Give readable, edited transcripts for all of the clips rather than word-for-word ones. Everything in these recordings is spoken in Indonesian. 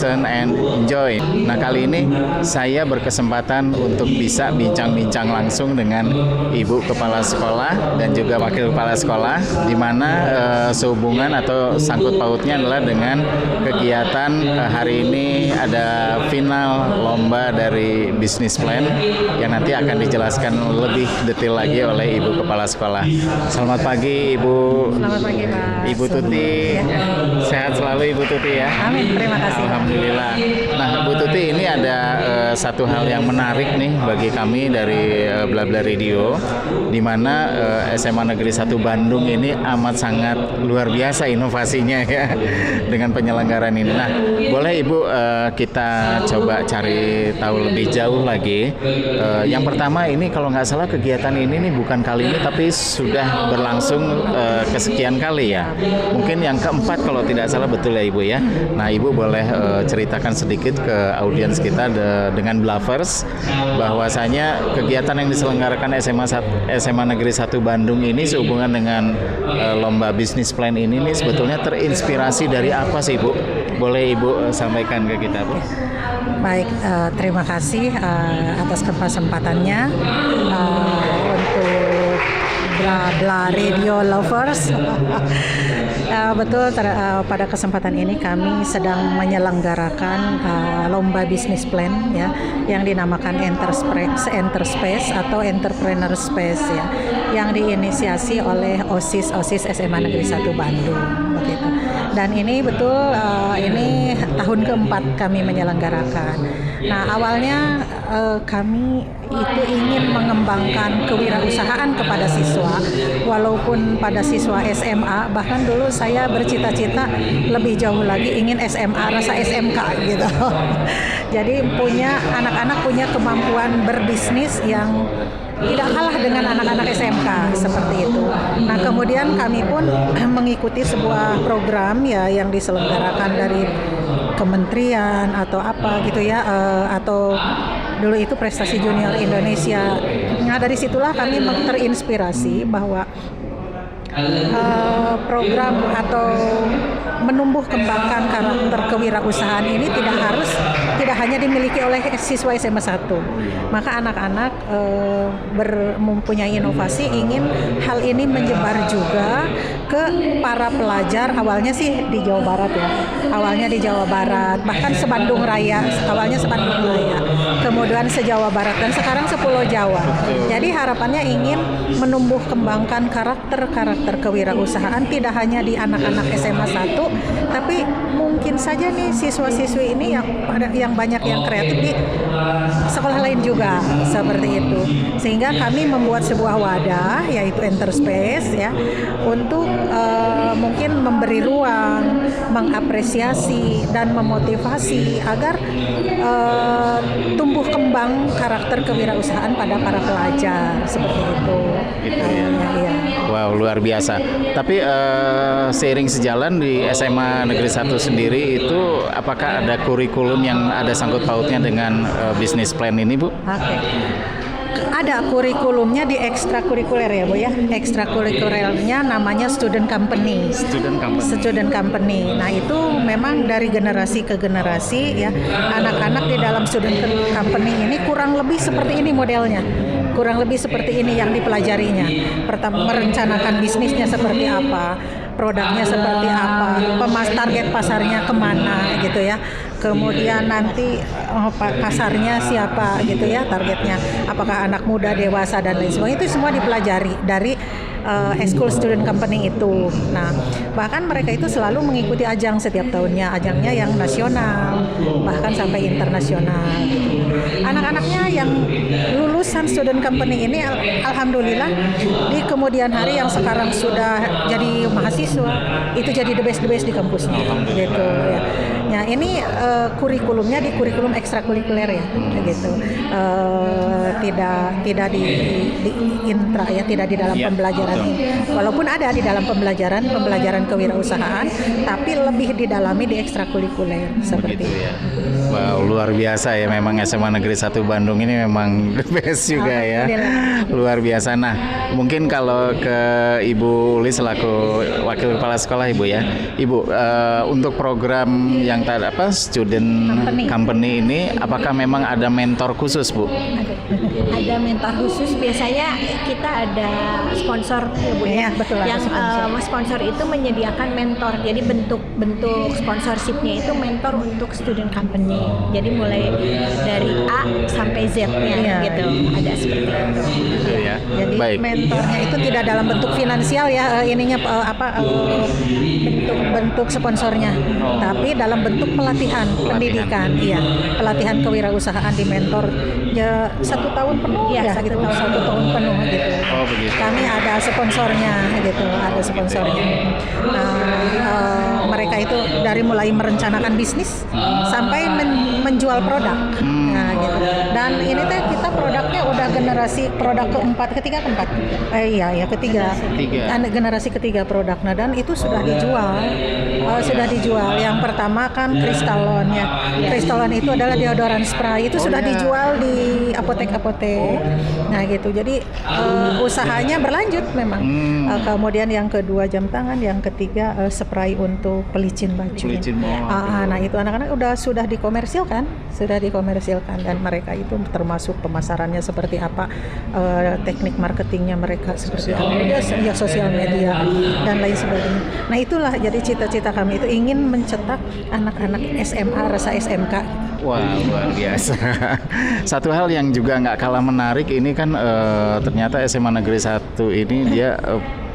listen and enjoy. Nah, kali ini saya berkesempatan untuk bisa bincang-bincang langsung dengan Ibu Kepala Sekolah dan juga Wakil Kepala Sekolah, di mana sehubungan atau sangkut pautnya adalah dengan kegiatan hari ini ada final lomba dari Business Plan yang nanti akan dijelaskan lebih detail lagi oleh Ibu Kepala Sekolah. Selamat pagi Ibu. Selamat pagi Pak. Ibu Tuti, sehat selalu Ibu Tuti ya. Amin, terima kasih. Alhamdulillah. Nah, Bu Tuti, ini ada satu hal yang menarik nih bagi kami dari Blabla Radio, di mana SMA Negeri 1 Bandung ini amat sangat luar biasa inovasinya ya dengan penyelenggaraan ini. Nah, boleh Ibu kita coba cari tahu lebih jauh lagi. Yang pertama ini kalau nggak salah kegiatan ini nih bukan kali ini tapi sudah berlangsung kesekian kali ya. Mungkin yang keempat kalau tidak salah, betul ya Ibu ya. Nah, Ibu boleh ceritakan sedikit ke audiens kita dengan Blavers bahwasanya kegiatan yang diselenggarakan SMA Negeri 1 Bandung ini sehubungan dengan lomba Business Plan ini nih sebetulnya terinspirasi dari apa sih Ibu? Boleh Ibu sampaikan ke kita Bu? Baik, terima kasih atas kesempatannya untuk Blabla Radio Lovers. Betul, pada kesempatan ini kami sedang menyelenggarakan lomba Business Plan ya, yang dinamakan Enterspace atau Entrepreneur Space ya, yang diinisiasi oleh OSIS SMA Negeri 1 Bandung begitu. Dan ini betul ini tahun keempat kami menyelenggarakan. Nah, awalnya kami itu ingin mengembangkan kewirausahaan kepada siswa, walaupun pada siswa SMA, bahkan dulu saya bercita-cita lebih jauh lagi ingin SMA, rasa SMK gitu. Jadi anak-anak punya kemampuan berbisnis yang tidak kalah dengan anak-anak SMK seperti itu. Nah, kemudian kami pun mengikuti sebuah program ya yang diselenggarakan dari kementerian atau apa gitu ya, atau dulu itu Prestasi Junior Indonesia. Nah, dari situlah kami terinspirasi bahwa program atau menumbuh kembangkan karakter kewirausahaan ini tidak hanya dimiliki oleh siswa SMA 1. Maka anak-anak mempunyai inovasi ingin hal ini menyebar juga ke para pelajar. Awalnya sih di Jawa Barat ya. Awalnya di Jawa Barat, bahkan se-Bandung Raya, awalnya se-Bandung Raya. Kemudian se-Jawa Barat dan sekarang se-Pulau Jawa. Jadi harapannya ingin menumbuh kembangkan karakter kewirausahaan tidak hanya di anak-anak SMA 1, tapi mungkin saja nih siswa-siswi ini yang banyak yang kreatif di sekolah lain juga seperti itu. Sehingga kami membuat sebuah wadah yaitu Enterspace ya, untuk mungkin memberi ruang, mengapresiasi dan memotivasi agar tumbuh kembang karakter kewirausahaan pada para pelajar seperti itu. Ya. Wow, luar biasa. Tapi seiring sejalan di SMA Negeri 1 sendiri itu apakah ada kurikulum yang ada sangkut pautnya dengan Business Plan ini, Bu? Oke. Ada kurikulumnya di ekstrakurikuler ya Bu ya. Ekstrakurikulernya namanya Student Company. Student Company. Nah, itu memang dari generasi ke generasi ya. Anak-anak di dalam Student Company ini kurang lebih seperti ini modelnya. Kurang lebih seperti ini yang dipelajarinya. Pertama, merencanakan bisnisnya seperti apa, produknya seperti apa, target pasarnya kemana gitu ya. Kemudian nanti pasarnya siapa gitu ya, targetnya apakah anak muda, dewasa dan lain sebagainya, itu semua dipelajari dari School Student Company itu. Nah, bahkan mereka itu selalu mengikuti ajang setiap tahunnya, ajangnya yang nasional bahkan sampai internasional. Anak-anaknya yang lulusan Student Company ini alhamdulillah di kemudian hari yang sekarang sudah jadi mahasiswa itu jadi the best di kampusnya gitu ya. Nah, ini kurikulumnya di kurikulum ekstrakurikuler ya gitu. Tidak di intra ya, tidak di dalam pembelajaran Walaupun ada di dalam pembelajaran kewirausahaan, tapi lebih didalami di ekstrakurikuler seperti Begitu itu. ya. Wow, luar biasa ya, memang SMA Negeri 1 Bandung ini memang the best juga ya. Luar biasa. Nah, mungkin kalau ke Ibu Uli selaku Wakil Kepala Sekolah Ibu ya. Ibu, untuk program yang tadi student company ini, apakah memang ada mentor khusus, Bu? Ada mentor khusus, biasanya kita ada sponsor ya Bu Ya, betul, ada yang sponsor itu menyediakan mentor, jadi bentuk sponsorshipnya itu mentor untuk student company, jadi mulai dari A sampai Z-nya gitu, ada seperti itu. Gitu ya. Jadi Baik. mentornya itu tidak dalam bentuk finansial ya, bentuk sponsornya, tapi dalam bentuk pelatihan, pendidikan, iya, pelatihan kewirausahaan di mentor ya 1 tahun penuh Iya, ya, 1 gitu, tahun 1 tahun penuh gitu. Oh, begitu. Kami ada sponsornya gitu, ada sponsornya. Nah, mereka itu dari mulai merencanakan bisnis sampai menjual produk. Nah, gitu. Dan ini teh kita produknya udah produk ketiga. Generasi ketiga produk. Nah, dan itu sudah dijual. Yang pertama kan Kristalon ya. Kristalon itu adalah deodoran spray. Itu sudah dijual di apotek-apotek. Nah, gitu. Jadi usahanya berlanjut memang. Kemudian yang kedua jam tangan, yang ketiga spray untuk pelicin baju. Nah, itu anak-anak sudah dikomersilkan dan mereka itu termasuk pemasarannya seperti apa, teknik marketingnya mereka seperti apa, ya sosial media dan lain sebagainya. Nah, itulah jadi cita-cita kami itu ingin mencetak anak-anak SMA rasa SMK. Wah, luar biasa. Satu hal yang juga nggak kalah menarik ini kan ternyata SMA Negeri 1 ini dia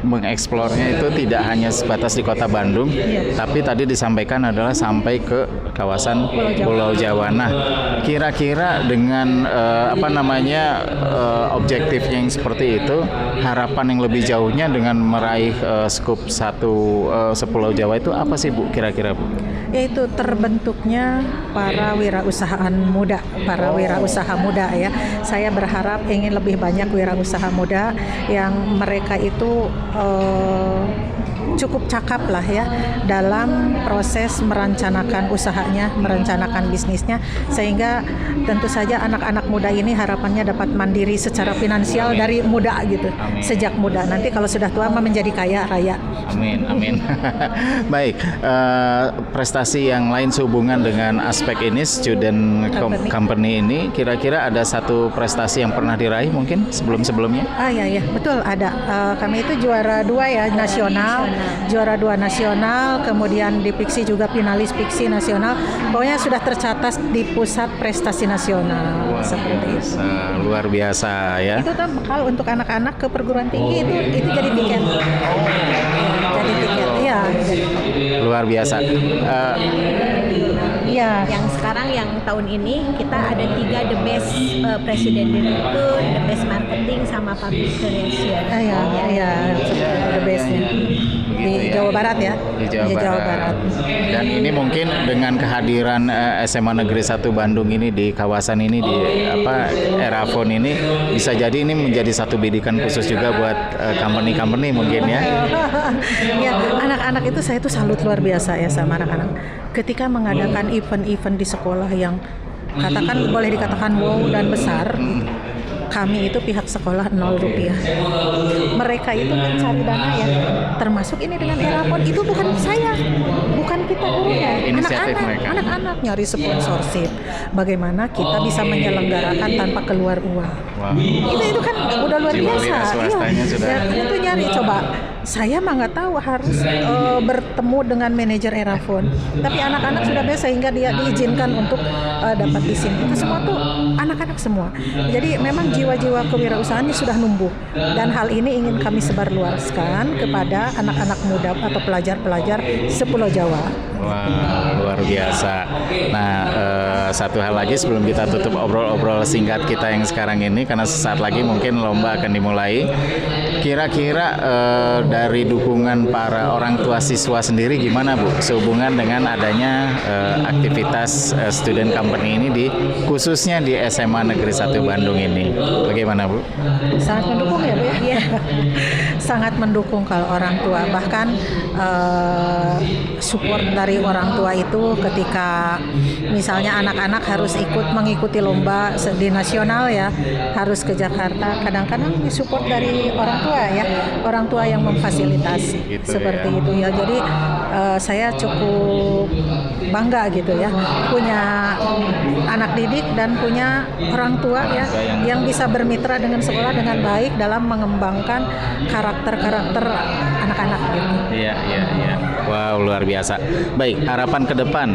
mengeksplornya itu tidak hanya sebatas di Kota Bandung, tapi tadi disampaikan adalah sampai ke kawasan Pulau Jawa. Nah, kira-kira dengan objektifnya yang seperti itu, harapan yang lebih jauhnya dengan meraih skup sepulau Jawa itu apa sih Bu, kira-kira Bu? Yaitu terbentuknya para wirausahaan muda, wirausaha muda ya. Saya berharap ingin lebih banyak wirausaha muda yang mereka itu cukup cakap lah ya dalam proses merencanakan usahanya, merencanakan bisnisnya, sehingga tentu saja anak-anak muda ini harapannya dapat mandiri secara finansial dari muda gitu. Amin. Sejak muda, nanti kalau sudah tua menjadi kaya raya. Amin. Baik, prestasi yang lain sehubungan dengan aspek ini student company ini, kira-kira ada satu prestasi yang pernah diraih mungkin sebelumnya? Ya, betul ada. Kami itu juara 2 ya nasional. Juara 2 nasional, kemudian di Piksi juga finalis Piksi nasional. Pokoknya sudah tercatat di pusat prestasi nasional. Seperti itu. Luar biasa ya. Itu kan bekal untuk anak-anak ke perguruan tinggi, itu jadi tiket. Jadi tiket, iya. Luar biasa. Iya. Yang sekarang yang tahun ini kita ada 3 the best presiden direktur, the best marketing sama public relation. Iya, the bestnya. Di Jawa Barat ya. Di Jawa Barat. Dan ini mungkin dengan kehadiran SMA Negeri 1 Bandung ini di kawasan ini di Erafon ini bisa jadi ini menjadi satu bidikan khusus juga buat company mungkin ya. Ya, anak-anak itu saya tuh salut luar biasa ya sama anak-anak. Ketika mengadakan event-event di sekolah yang boleh dikatakan wow dan besar, kami itu pihak sekolah 0 rupiah. Mereka itu mencari dana ya, termasuk ini dengan Erafon. Itu bukan saya, bukan kita gurunya, anak-anak nyari sponsorship. Bagaimana kita bisa menyelenggarakan tanpa keluar uang? Wow. Itu kan udah luar biasa. Iya. Itu nyari coba. Saya mah nggak tahu harus bertemu dengan manajer Erafon, tapi anak-anak sudah biasa sehingga dia diizinkan untuk dapat di sini. Itu semua tuh anak-anak semua. Jadi memang jiwa-jiwa kewirausahaannya sudah numbuh, dan hal ini ingin kami sebarluaskan kepada anak-anak muda atau pelajar-pelajar sepulau Jawa. Wah, luar biasa. Nah, satu hal lagi sebelum kita tutup obrol-obrol singkat kita yang sekarang ini, karena sesaat lagi mungkin lomba akan dimulai. Kira-kira dari dukungan para orang tua siswa sendiri gimana, Bu? Sehubungan dengan adanya aktivitas student company ini khususnya di SMA Negeri 1 Bandung ini. Bagaimana, Bu? Sangat mendukung ya, Bu ya? Iya. Sangat mendukung kalau orang tua. Bahkan support dari orang tua itu ketika misalnya anak-anak harus mengikuti lomba di nasional ya, harus ke Jakarta. Kadang-kadang support dari orang tua ya, orang tua yang memfasilitasi Gitu seperti ya. itu ya. Jadi saya cukup bangga gitu ya, punya anak didik dan punya orang tua ya yang bisa bermitra dengan sekolah dengan baik dalam mengembangkan karakter anak-anak gitu. Iya. Wow, luar biasa. Baik, harapan ke depan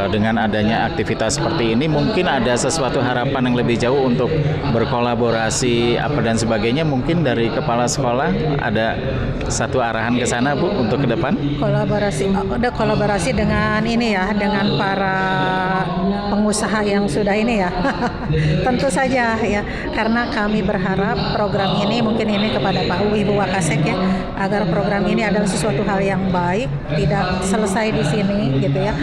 dengan adanya aktivitas seperti ini, mungkin ada sesuatu harapan yang lebih jauh untuk berkolaborasi apa dan sebagainya. Mungkin dari kepala sekolah ada satu arahan ke sana, Bu, untuk ke depan? Ada kolaborasi dengan ini ya, dengan para pengusaha yang sudah ini ya. Tentu saja ya, karena kami berharap program ini mungkin ini kepada Pak Ibu Wakasek ya, agar program ini adalah sesuatu hal yang baik, tidak selesai di sini gitu ya.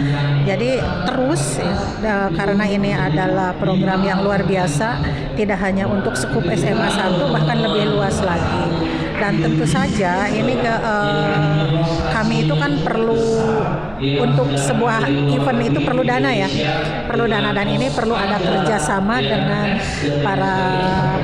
Jadi terus ya, karena ini adalah program yang luar biasa, tidak hanya untuk skup SMA 1, bahkan lebih luas lagi. Dan tentu saja ini kami itu kan perlu, untuk sebuah event itu perlu dana ya, perlu dana, dan ini perlu ada kerjasama dengan para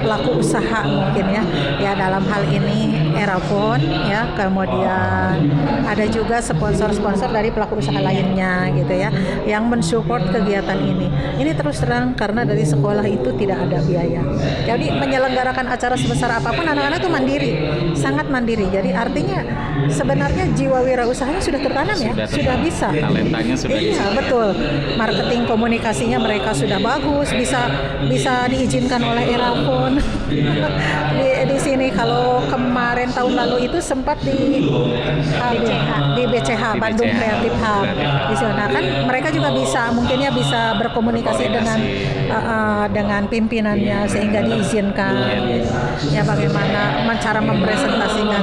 pelaku usaha mungkin ya dalam hal ini Erafon ya, kemudian ada juga sponsor-sponsor dari pelaku usaha lainnya gitu ya, yang mensupport kegiatan ini. Ini terus terang karena dari sekolah itu tidak ada biaya, jadi menyelenggarakan acara sebesar apapun anak-anak itu mandiri, sangat mandiri. Jadi artinya sebenarnya jiwa wirausahanya sudah tertanam ya, sudah bisa. Talentanya sudah iya, bisa. Betul. Marketing komunikasinya mereka sudah bagus, bisa diizinkan oleh Erafon. di sini kalau kemarin tahun lalu itu sempat di BCH Bandung Creative Hub. Di sana kan mereka juga mungkinnya bisa berkomunikasi dengan pimpinannya sehingga diizinkan. Ya bagaimana cara mempresentasikan.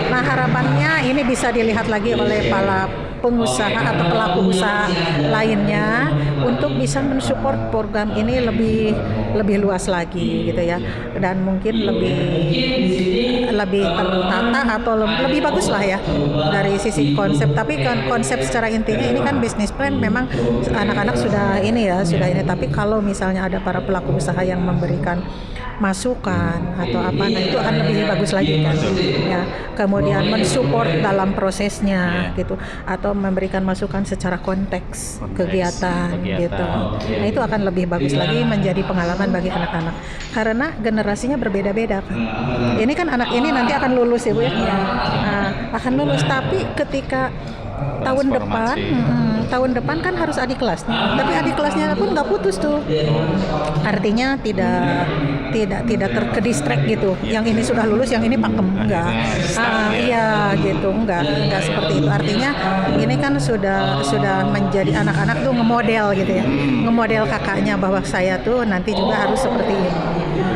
Nah, harapannya ini bisa dilihat lagi oleh para pengusaha atau pelaku usaha lainnya untuk bisa mensupport program ini lebih luas lagi gitu ya, dan mungkin lebih tertata atau lebih bagus lah ya dari sisi konsep. Tapi kan konsep secara intinya ini kan bisnis plan, memang anak-anak sudah ini, tapi kalau misalnya ada para pelaku usaha yang memberikan masukan atau apa, nah itu akan lebih bagus lagi kan ya. Kemudian mensupport dalam prosesnya gitu, atau memberikan masukan secara konteks kegiatan gitu. Nah itu akan lebih bagus lagi, menjadi pengalaman bagi anak-anak karena generasinya berbeda-beda kan. Ini kan anak ini nanti akan lulus ya Bu ya. Nah, akan lulus, tapi ketika tahun depan kan harus adik kelasnya, tapi adik kelasnya pun nggak putus tuh, artinya tidak terkedistract gitu. Yang ini sudah lulus, yang ini pakem, enggak. Iya gitu, enggak seperti itu. Artinya ini kan sudah menjadi anak-anak tuh ngemodel gitu ya, ngemodel kakaknya bahwa saya tuh nanti juga harus seperti ini.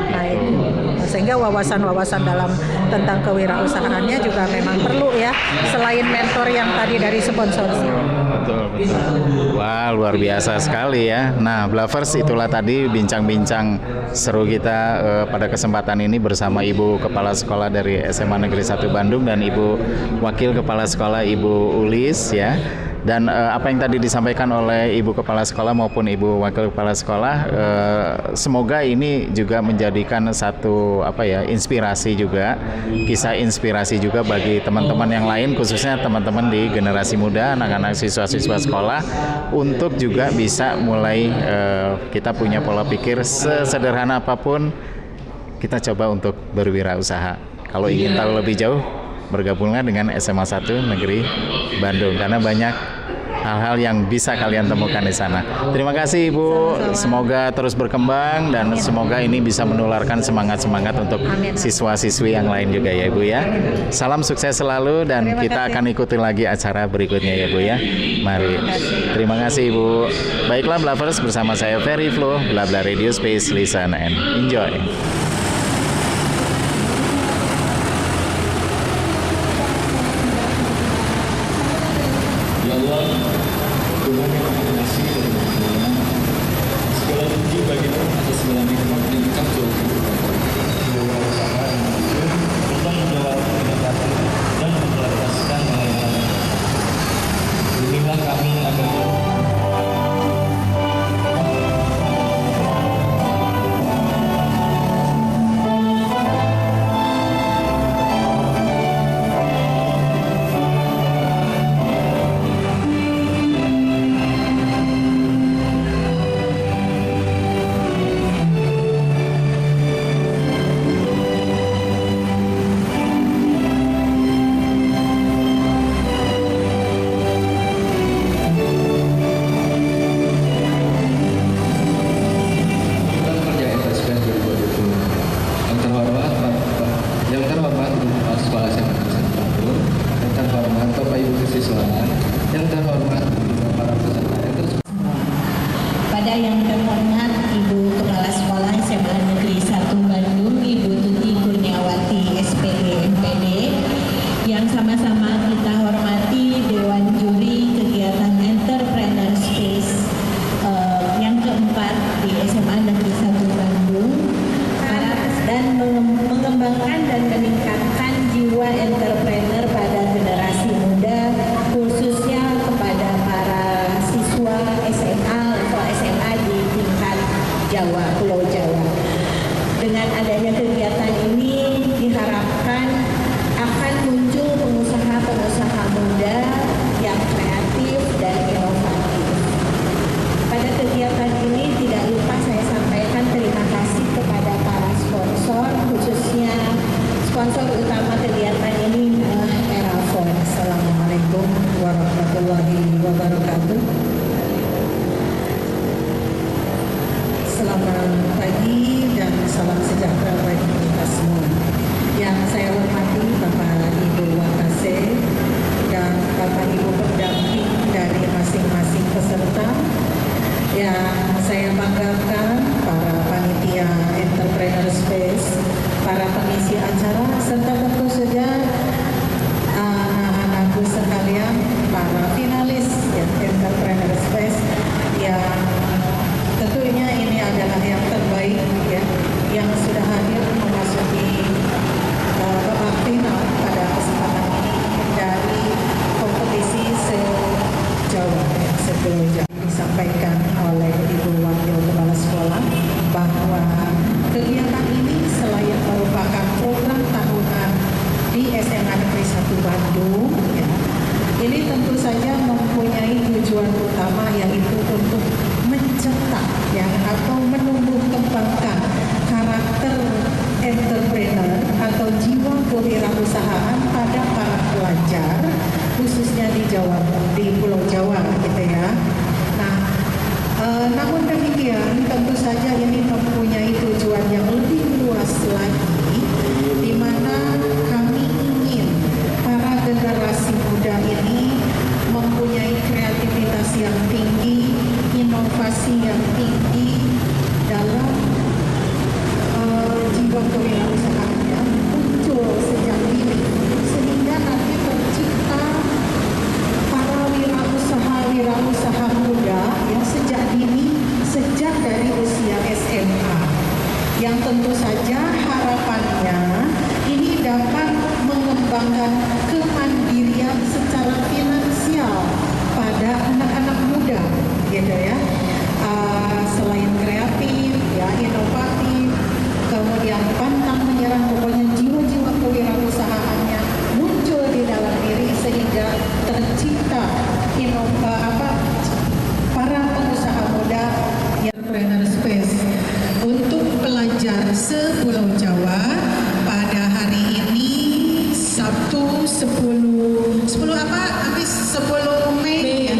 Nah itu, sehingga wawasan-wawasan tentang kewirausahaannya juga memang perlu ya, selain mentor yang tadi dari sponsor. Betul. Wah, luar biasa sekali ya. Nah, Blavers, itulah tadi bincang-bincang seru kita pada kesempatan ini bersama Ibu Kepala Sekolah dari SMA Negeri 1 Bandung dan Ibu Wakil Kepala Sekolah Ibu Ulis ya. Dan apa yang tadi disampaikan oleh Ibu Kepala Sekolah maupun Ibu Wakil Kepala Sekolah, semoga ini juga menjadikan satu inspirasi juga, kisah inspirasi juga bagi teman-teman yang lain, khususnya teman-teman di generasi muda, anak-anak siswa-siswa sekolah, untuk juga bisa mulai kita punya pola pikir sesederhana apapun, kita coba untuk berwirausaha. Kalau ingin tahu lebih jauh, bergabunglah dengan SMA 1 Negeri Bandung, karena banyak hal-hal yang bisa kalian temukan di sana. Terima kasih Ibu, semoga terus berkembang dan semoga ini bisa menularkan semangat-semangat untuk siswa-siswi yang lain juga ya Ibu ya. Salam sukses selalu dan kita akan ikuti lagi acara berikutnya ya Bu ya. Mari. Terima kasih Ibu. Baiklah Blavers, bersama saya Ferry Flo, Blabla Radio Space, listen and enjoy. Ya Allah, Tuhan yang Maha Pengasih dan Maha Penyayang, segala puji bagimu atas segala nikmat yang Engkau curahkan. Engkau menjawab pendekatan dan menjelaskan pelayanan. Bimbinglah kami agar Pada yang terhormat Ibu Kepala Sekolah SMA Negeri 1 Bandung, Ibu Tuti Kurniawati SPD MPD, yang sama-sama kita hormati Dewan Juri Kegiatan Entrepreneur Space yang keempat di SMA Negeri 1 Bandung, dan mengembangkan dan meningkatkan jiwa entrepreneur pada generasi muda, khususnya kepada para siswa SMA atau SMA di tingkat Jawa, Pulau Jawa. Dengan adanya kegiatan ini diharapkan akan muncul pengusaha-pengusaha muda yang kreatif dan inovatif. Pada kegiatan ini tidak lupa saya sampaikan terima kasih kepada para sponsor, khususnya sponsor utama kegiatan ini Erafon. Assalamualaikum warahmatullahi wabarakatuh. Selamat pagi dan salam sejahtera bagi kita semua. Yang saya hormati Bapak Ibu Wakase dan Bapak Ibu pendamping dari masing-masing peserta. Yang saya banggakan para panitia Entrepreneur Space, para pengisi acara, serta tentu saja anak-anakku sekalian, para finalis Entrepreneur Space yang tentunya ini adalah yang terbaik ya, yang sudah hadir memasuki babak final pada kesempatan ini dari kompetisi se-Jawa, se-Pulau Jawa. Disampaikan oleh Ibu Wakil Kepala Sekolah bahwa kegiatan ini selain merupakan program tahunan di SMA Negeri 1 Bandung ya, ini tentu saja mempunyai tujuan utama yaitu untuk mencetak ya, atau menumbuh kembangkan karakter entrepreneur atau jiwa kewirausahaan pada para pelajar khususnya di Jawa, di Pulau Jawa gitu ya. Nah, namun demikian tentu saja ini mempunyai tujuan yang lebih luas lagi, di mana kami ingin para generasi muda ini mempunyai kreativitas yang tinggi, inovasi yang tinggi dalam jiwa kewirausahaannya muncul sejak dini, sehingga nanti tercipta para wirausaha muda yang sejak dini, sejak dari usia SMA, yang tentu saja harapannya ini dapat mengembangkan kemandirian secara finansial pada anak-anak muda, gitu ya. Selain kreatif, ya inovatif, kemudian pantang menyerah, pokoknya jiwa-jiwa kewirausahaannya muncul di dalam diri sehingga tercipta para pengusaha muda yang Entrepreneur Space untuk pelajar se-Pulau Jawa pada hari ini Sabtu 10 Mei ya.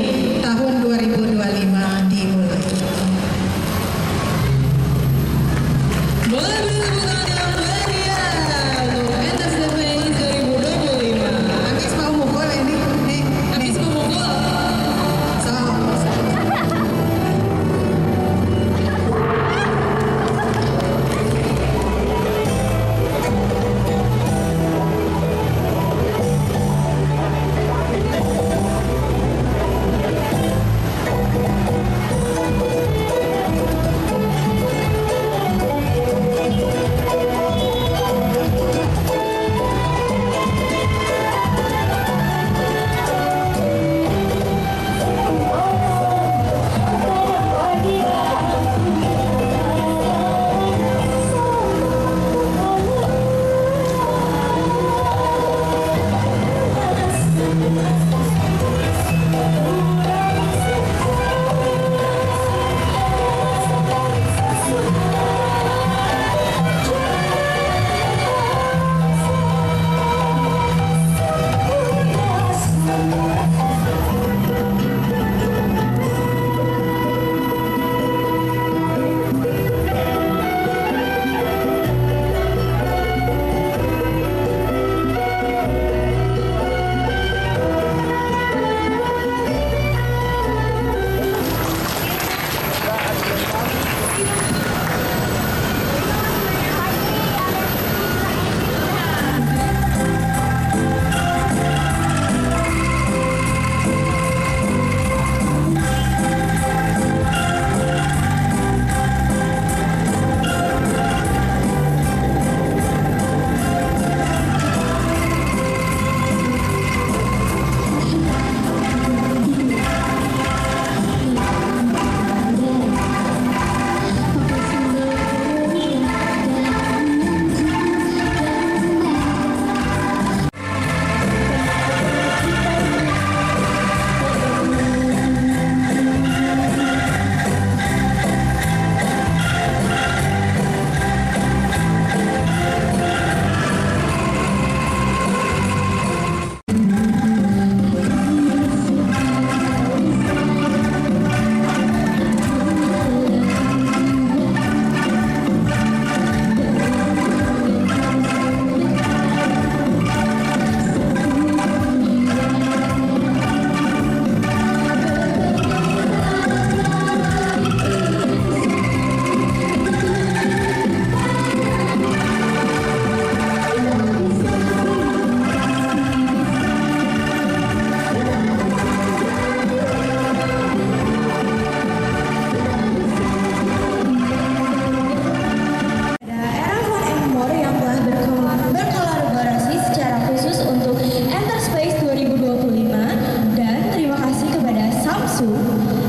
termasuk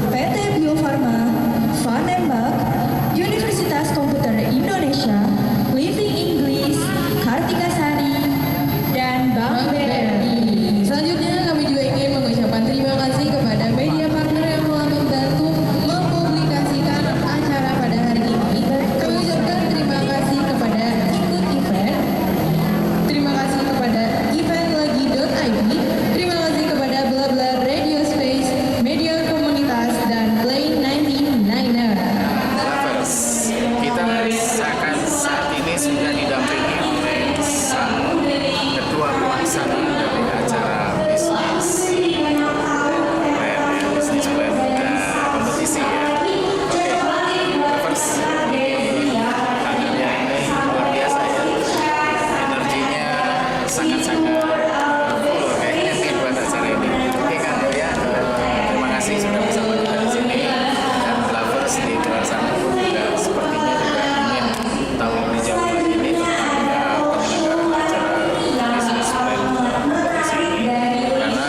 PT Bio Farma, Vandenberg, Universitas Komputer Indonesia, Living English, Kartika Sari, dan Bank BRI. Selanjutnya kami juga ingin mengucapkan terima kasih kepada media partner yang telah membantu mempublikasikan acara pada hari ini. Kami ucapkan terima kasih kepada Ikut Event, terima kasih kepada eventlagi.id, terima kasih kepada Blabla Radio Space, media komunitas, dan Play 99er. Lovers, kita akan saat ini sudah didampingi oleh sang ketua pelaksana dari acara bisnis plan kompetisi ya. Oke, lovers, ini kadernya ini luar biasa ya, energinya sangat-sangat full kayaknya nih buat acara ini. Oke kader ya, terima kasih sudah bersama kita di sini, dan lovers di luar sana pun juga sepertinya juga ingin tahu lebih jauh lagi nih tentang penyelenggaraan acara bisnis plan kompetisi ini, karena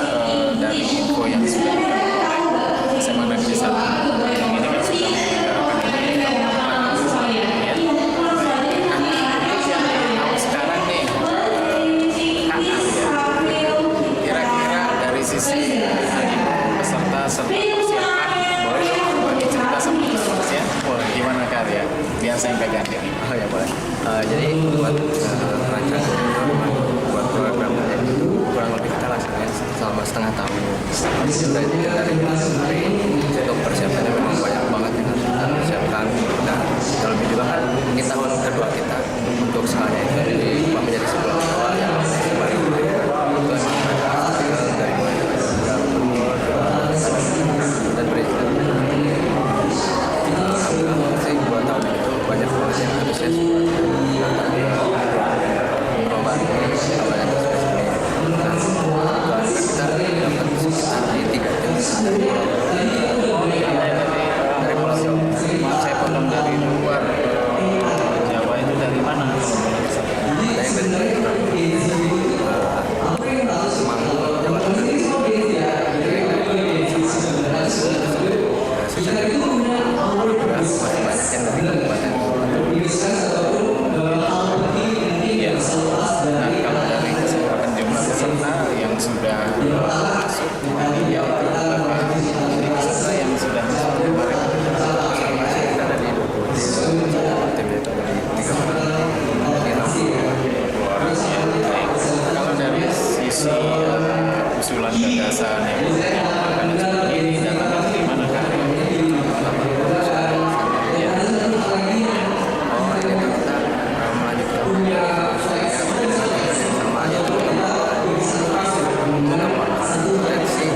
dari info yang sudah diberikan oleh SMA Negeri 1 yang ini kan sudah menyelenggarakan ini tahun pertama ya. Baik. Nah, untuk yang ingin tahu sekarang nih, Kak ya, kira-kira dari sisi peserta serta persiapan, boleh dong bagi cerita sama kita ya? Boleh, gimana Kak ya? Biar saya pegang ya. Oh ya boleh. Jadi buat rancangan buat programnya itu kurang lebih kita laksanain selama setengah tahun. Dari hari untuk persiapannya memang banyak banget yang harus kita persiapkan. Nah, terlebih juga kan ini tahun kedua kita untuk skalanya itu jadi menjadi sebuah awal yang baru itu emang dari mulai dan berita. Alhamdulillah sih buat tahun itu banyak banget yang antusias perubahan awalnya antusias ini. Dan kita dapat sekitar di 3 jam dari Pulau Jawa. Saya potong dari luar Jawa itu dari mana? Saya yang dari Semanggi, Jawa Tengah. Secara itu masih banyak yang dari kabupaten. Iya. Nah, kalau dari keseluruhan jumlah peserta yang sudah masuk, ya itu berapa? Jadi peserta yang sudah masuk kemarin Kita ada di 20 tim itu dari 3 luar biasa. Baik. Kalau dari sisi usulan gagasan yang akan seperti ini datang dari mana Kak? Ya. Oh ini tuh kita melanjutkan sama aja tuh mengembangkan potensi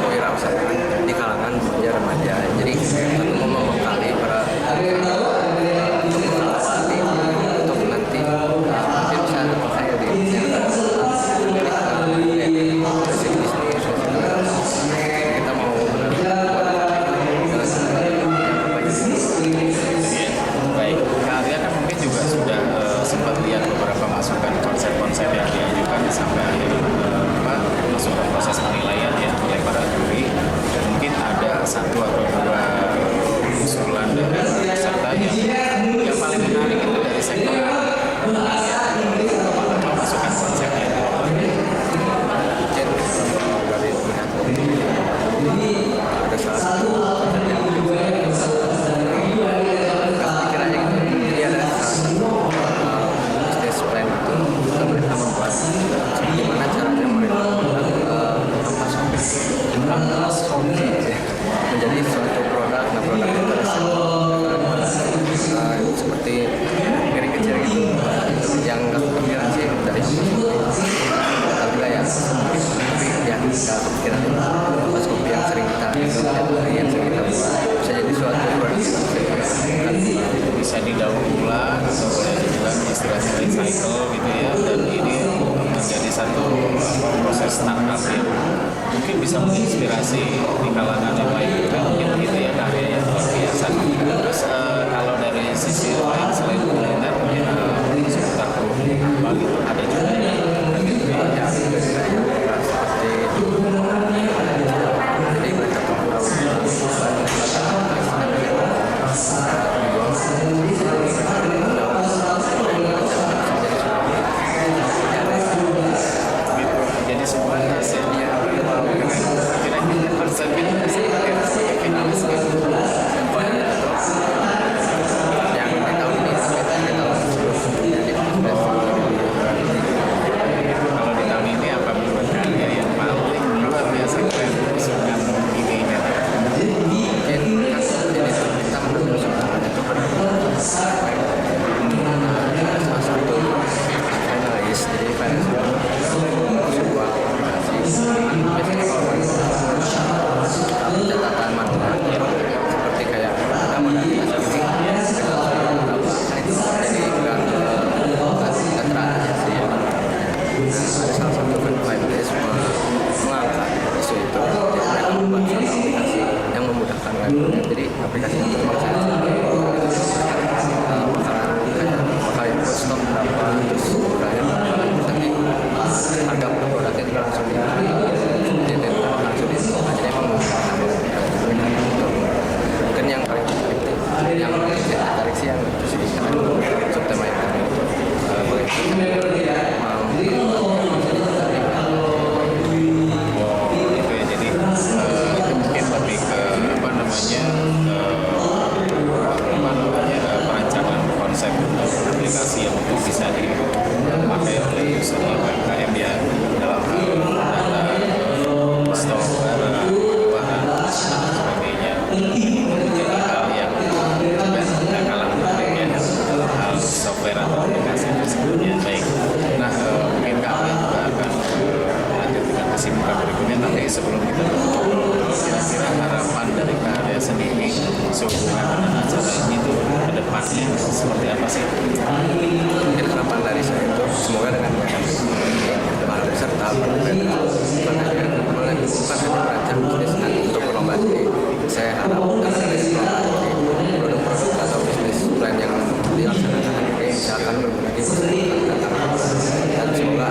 kewirausahaan di kalangan remaja. Jadi satu momen kali para untuk melewati untuk nanti mungkin bisa saya di basic bisnis kita mau Baik, Kak Arya kan mungkin juga sudah sempat lihat beberapa masukan konsep-konsep yang diajukan sampai akhirnya masuk ke proses penilaian ya oleh para juri. Mungkin ada satu atau dua usulan dari peserta yang paling menarik itu dari sektor masukan konsepnya. dari ada salah satu pikirannya gitu. Jadi ada salah satu business plan itu pemerintah membuat gimana caranya mereka ampas hobi menjadi suatu produk. Nah produk itu ada seperti piring kecil gitu yang nggak kepikiran sih dari alhamdulillah ya tapi yang nggak kepikiran pas kopi yang sering kita yang sering kita buat bisa jadi suatu produk Bisa didaur ulang atau boleh dibilang istilahnya recycle gitu ya, dan ini menjadi satu proses startup yang mungkin bisa menginspirasi di kalangan yang lain juga mungkin gitu ya karya yang luar biasa. Terus kalau dari sisi lain selain kuliner mungkin seputar apa gitu ada juga ya gitu ya seperti levelnya. Jadi aplikasi itu cuma saya bakal input stok berapa, terus murahnya berapa, terus nanti harga produknya juga langsung jadi emang mungkin yang paling tertarik sih yang itu sih karena subtema yang itu mungkin lebih ke perancangan konsep aplikasi yang untuk bisa dipakai oleh user UMKM ya dalam hal data stok barang, bahan dan sebagainya. Jadi hal yang juga tidak kalah pentingnya dalam hal software atau aplikasi tersebutnya. Baik. Nah, mungkin kami juga akan lanjut dengan kesibukan berikutnya. Tapi sebelum kita tutup, kira-kira harapan dari karya sendiri sehubungan dengan acara ini tuh ke depannya seperti apa sih? Mungkin harapan dari saya itu semoga dengan para peserta bukan hanya merancang bisnis untuk berlomba. Jadi saya harap dari produk-produk atau bisnis plan yang dilaksanakan ini akan berguna di masa datang dan semoga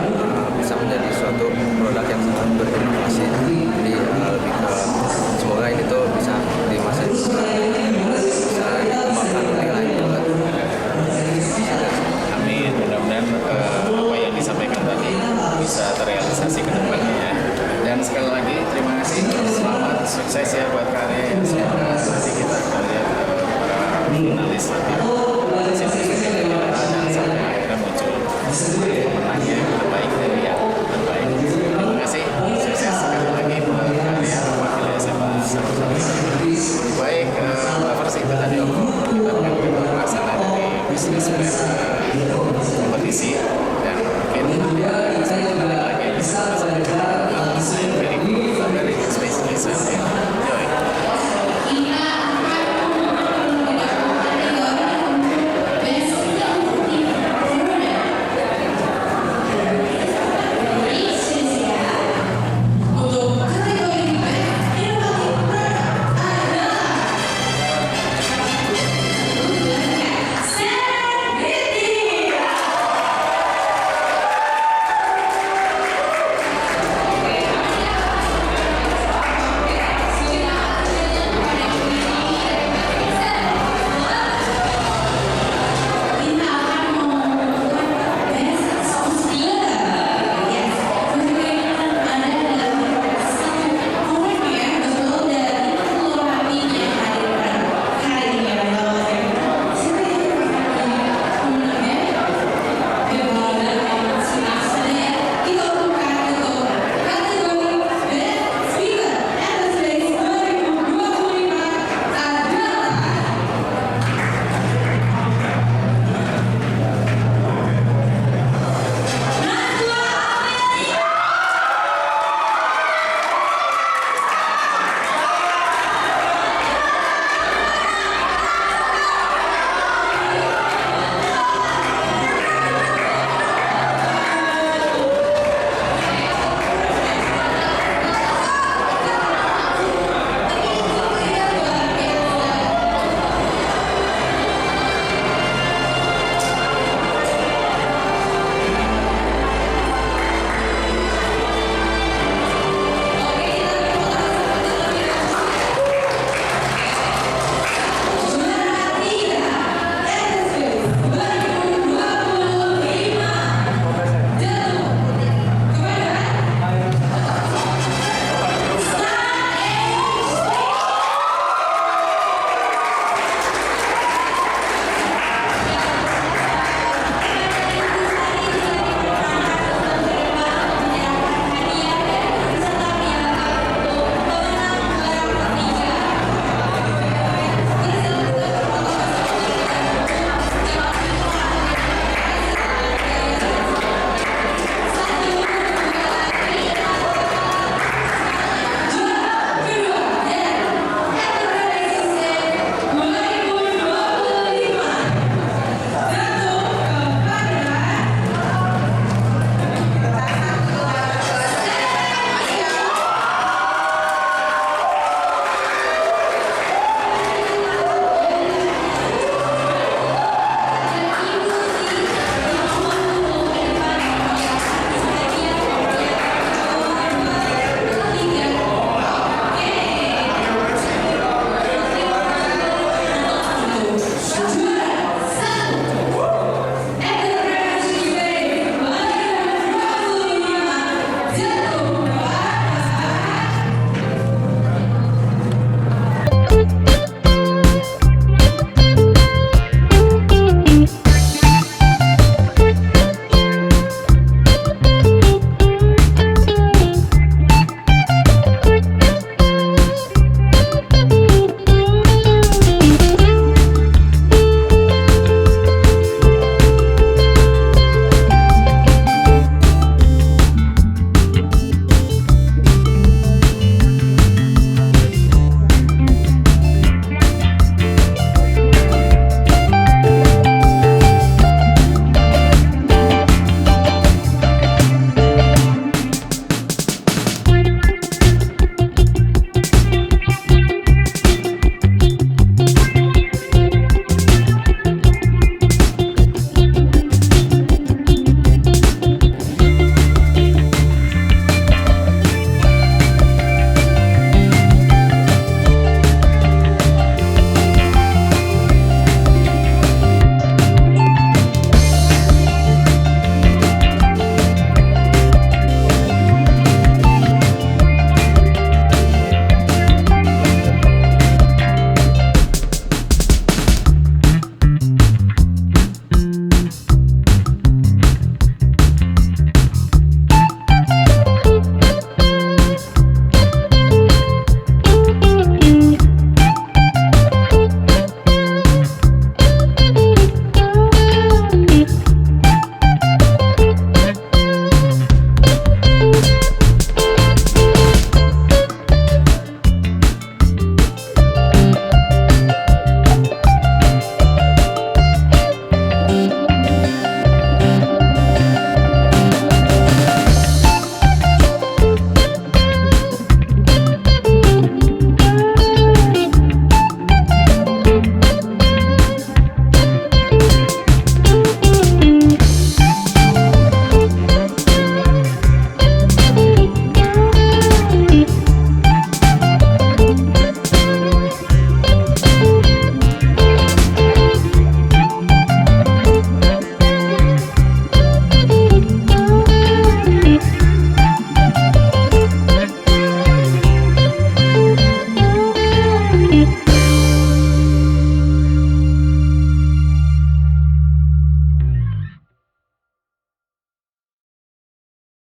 bisa menjadi suatu produk yang sangat berinovasi. Jadi lebih ke semoga ini tuh bisa di masa bisa dikembangkan lebih lanjut. Amin, mudah-mudahan apa yang disampaikan tadi bisa terrealisasi ke depannya ya. Dan sekali lagi terima kasih, selamat sukses ya buat karya yang semoga nanti kita akan lihat para finalis nanti dan sampai akhirnya muncul pemenangnya yang terbaik dari yang terbaik. Terima kasih, sukses sekali lagi buat karya wakil SMA. Baik, Lovers itu tadi kita akan pelaksanaan dari bisnis plan kompetisi